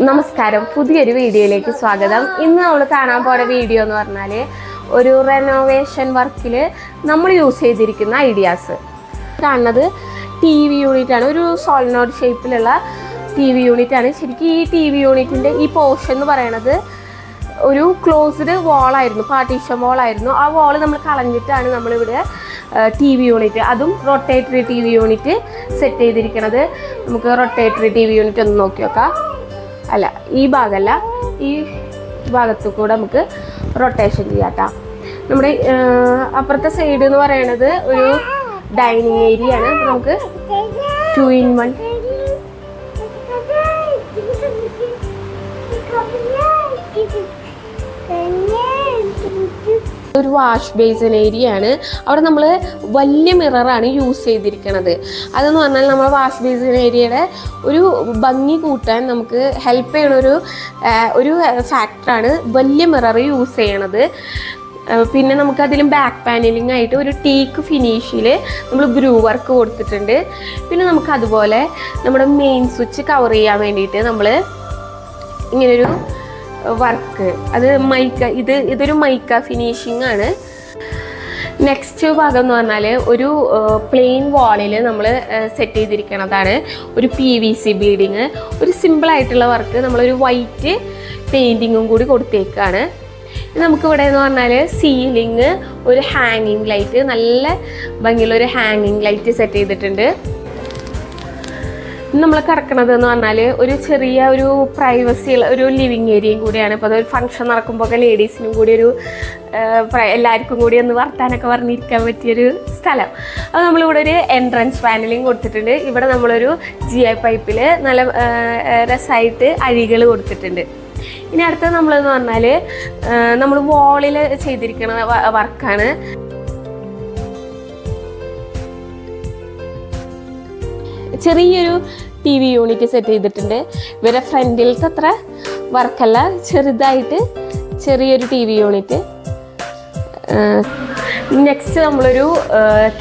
നമസ്കാരം, പുതിയൊരു വീഡിയോയിലേക്ക് സ്വാഗതം. ഇന്ന് നമ്മൾ കാണാൻ പോകുന്ന വീഡിയോ എന്ന് പറഞ്ഞാൽ ഒരു റെനോവേഷൻ വർക്കിൽ നമ്മൾ യൂസ് ചെയ്തിരിക്കുന്ന ഐഡിയാസ്. കാണുന്നത് ടി വി യൂണിറ്റാണ്. ഒരു സോളിനോഡ് ഷേപ്പിലുള്ള ടി വി യൂണിറ്റാണ്. ശരിക്കും ഈ ടി വി യൂണിറ്റിൻ്റെ ഈ പോർഷൻ എന്ന് പറയുന്നത് ഒരു ക്ലോസ്ഡ് വാളായിരുന്നു, പാർട്ടീഷൻ വാളായിരുന്നു. ആ വാള് നമ്മൾ കളഞ്ഞിട്ടാണ് നമ്മളിവിടെ ടി വി യൂണിറ്റ്, അതും rotatory T V unit set ചെയ്തിരിക്കുന്നത്. നമുക്ക് റൊട്ടേറ്ററി ടി വി യൂണിറ്റ് ഒന്ന് നോക്കി നോക്കാം. അല്ല, ഈ ഭാഗമല്ല, ഈ ഭാഗത്തു കൂടെ നമുക്ക് റൊട്ടേഷൻ ചെയ്യാം. നമ്മുടെ അപ്പുറത്തെ സൈഡ് എന്ന് പറയുന്നത് ഒരു ഡൈനിങ് ഏരിയ ആണ്. നമുക്ക് 2-in-1 ഒരു വാഷ് ബേസിൻ ഏരിയ ആണ്. അവിടെ നമ്മൾ വലിയ മിററാണ് യൂസ് ചെയ്തിരിക്കുന്നത്. അതെന്ന് പറഞ്ഞാൽ നമ്മൾ വാഷ് ബേസിൻ ഏരിയയുടെ ഒരു ഭംഗി കൂട്ടാൻ നമുക്ക് ഹെൽപ്പ് ചെയ്യണ ഒരു ഫാക്ടറാണ് വലിയ മിറർ യൂസ് ചെയ്യണത്. പിന്നെ നമുക്കതിലും ബാക്ക് പാനലിംഗ് ആയിട്ട് ഒരു ടീക്ക് ഫിനിഷിൽ നമ്മൾ ഗ്രൂ വർക്ക് കൊടുത്തിട്ടുണ്ട്. പിന്നെ നമുക്ക് അതുപോലെ നമ്മുടെ മെയിൻ സ്വിച്ച് കവർ ചെയ്യാൻ വേണ്ടിയിട്ട് നമ്മൾ ഇങ്ങനൊരു വർക്ക്, അത് ഇതൊരു മൈക്ക ഫിനിഷിംഗ് ആണ്. നെക്സ്റ്റ് ഭാഗം എന്ന് പറഞ്ഞാൽ ഒരു പ്ലെയിൻ വാളിൽ നമ്മൾ സെറ്റ് ചെയ്തിരിക്കുന്നതാണ് ഒരു PVC ബീഡിങ്. ഒരു സിമ്പിളായിട്ടുള്ള വർക്ക്, നമ്മളൊരു വൈറ്റ് പെയിൻറ്റിങ്ങും കൂടി കൊടുത്തേക്കാണ്. നമുക്കിവിടെ എന്ന് പറഞ്ഞാൽ സീലിംഗ്, ഒരു ഹാങ്ങിങ് ലൈറ്റ്, നല്ല ഭംഗിയുള്ളൊരു ഹാങ്ങിങ് ലൈറ്റ് സെറ്റ് ചെയ്തിട്ടുണ്ട്. നമ്മൾ കിടക്കുന്നത് എന്ന് പറഞ്ഞാൽ ഒരു ചെറിയ ഒരു പ്രൈവസി ഉള്ള ഒരു ലിവിങ് ഏരിയയും കൂടിയാണ്. ഇപ്പോൾ അതൊരു ഫംഗ്ഷൻ നടക്കുമ്പോഴൊക്കെ ലേഡീസിനും കൂടി ഒരു എല്ലാവർക്കും കൂടി ഒന്ന് വർത്താനൊക്കെ പറഞ്ഞിരിക്കാൻ പറ്റിയൊരു സ്ഥലം. അപ്പോൾ നമ്മളിവിടെ ഒരു എൻട്രൻസ് പാനലിങ് കൊടുത്തിട്ടുണ്ട്. ഇവിടെ നമ്മളൊരു GI പൈപ്പിൽ നല്ല രസമായിട്ട് അഴികൾ കൊടുത്തിട്ടുണ്ട്. ഇനി അടുത്തത് നമ്മളെന്ന് പറഞ്ഞാൽ നമ്മൾ വാളിൽ ചെയ്തിരിക്കുന്ന വർക്കാണ്. ചെറിയൊരു TV യൂണിറ്റ് സെറ്റ് ചെയ്തിട്ടുണ്ട്. ഇവരെ ഫ്രണ്ടിലത്തെ അത്ര വർക്കല്ല, ചെറുതായിട്ട് ചെറിയൊരു TV യൂണിറ്റ്. നെക്സ്റ്റ് നമ്മളൊരു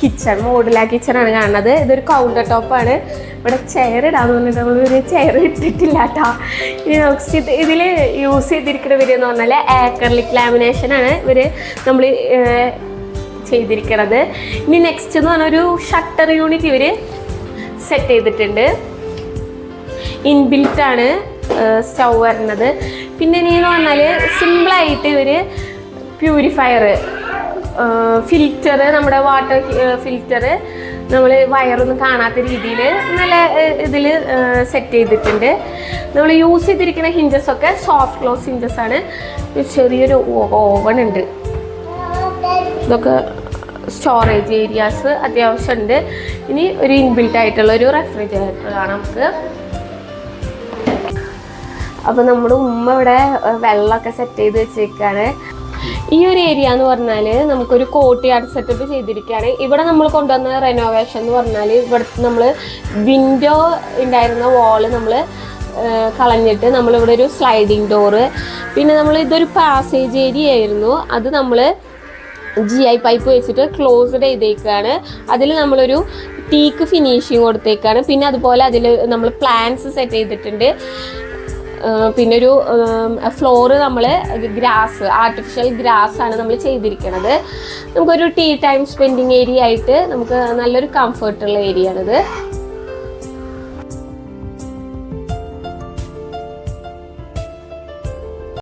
കിച്ചൺ, മോഡുലാർ കിച്ചണാണ് കാണുന്നത്. ഇതൊരു കൗണ്ടർ ടോപ്പാണ്. ഇവിടെ ചെയർ ഇടാന്ന് പറഞ്ഞിട്ട് നമ്മളൊരു ചെയർ ഇട്ടിട്ടില്ല കേട്ടോ. ഇനി നെക്സ്റ്റ് ഇതിൽ യൂസ് ചെയ്തിരിക്കുന്ന ഇവർ എന്ന് പറഞ്ഞാൽ ആക്രിലിക് ലാമിനേഷനാണ് നമ്മൾ ചെയ്തിരിക്കുന്നത്. ഇനി നെക്സ്റ്റ് എന്ന് പറഞ്ഞാൽ ഒരു ഷട്ടർ യൂണിറ്റ് ഇവർ സെറ്റ് ചെയ്തിട്ടുണ്ട്. ഇൻബിൽറ്റാണ് സ്റ്റൗ വരുന്നത്. പിന്നെ ഇനിയെന്ന് പറഞ്ഞാൽ സിമ്പിളായിട്ട് ഇവർ പ്യൂരിഫയർ, ഫിൽറ്റർ, നമ്മുടെ വാട്ടർ ഫിൽറ്റർ നമ്മൾ വയറൊന്നും കാണാത്ത രീതിയിൽ നല്ല ഇതിൽ സെറ്റ് ചെയ്തിട്ടുണ്ട്. നമ്മൾ യൂസ് ചെയ്തിരിക്കുന്ന ഹിഞ്ചസൊക്കെ സോഫ്റ്റ് ക്ലോസ് ഹിഞ്ചസാണ്. ചെറിയൊരു ഓവൺ ഉണ്ട്. ഇതൊക്കെ സ്റ്റോറേജ് ഏരിയാസ് അത്യാവശ്യമുണ്ട്. ഇനി ഒരു ഇൻബിൽറ്റ് ആയിട്ടുള്ള ഒരു റെഫ്രിജറേറ്റർ കാണാം നമുക്ക്. അപ്പോൾ നമ്മുടെ ഉമ്മ ഇവിടെ വെള്ളമൊക്കെ സെറ്റ് ചെയ്ത് വെച്ചേക്കാണ്. ഈ ഒരു ഏരിയ എന്ന് പറഞ്ഞാൽ നമുക്കൊരു കോർട്ട്യാർഡ് സെറ്റപ്പ് ചെയ്തിരിക്കുകയാണ്. ഇവിടെ നമ്മൾ കൊണ്ടുവന്ന റെനോവേഷൻ എന്ന് പറഞ്ഞാൽ ഇവിടെ നമ്മൾ വിൻഡോ ഉണ്ടായിരുന്ന വാള് നമ്മൾ കളഞ്ഞിട്ട് നമ്മളിവിടെ ഒരു സ്ലൈഡിങ് ഡോറ്, പിന്നെ ഇതൊരു പാസേജ് ഏരിയ ആയിരുന്നു, അത് നമ്മൾ GI പൈപ്പ് വെച്ചിട്ട് ക്ലോസ്ഡ് ചെയ്തേക്കാണ്. അതിൽ നമ്മളൊരു ടീക്ക് ഫിനിഷിങ് കൊടുത്തേക്കാണ്. പിന്നെ അതുപോലെ അതിൽ നമ്മൾ പ്ലാന്റ്സ് സെറ്റ് ചെയ്തിട്ടുണ്ട്. പിന്നെ ഒരു ഫ്ലോറ് നമ്മൾ ആർട്ടിഫിഷ്യൽ ഗ്രാസ് ആണ് നമ്മൾ ചെയ്തിരിക്കുന്നത്. നമുക്കൊരു ടീ ടൈം സ്പെൻഡിങ് ഏരിയ ആയിട്ട് നമുക്ക് നല്ലൊരു കംഫർട്ടുള്ള ഏരിയ ആണിത്.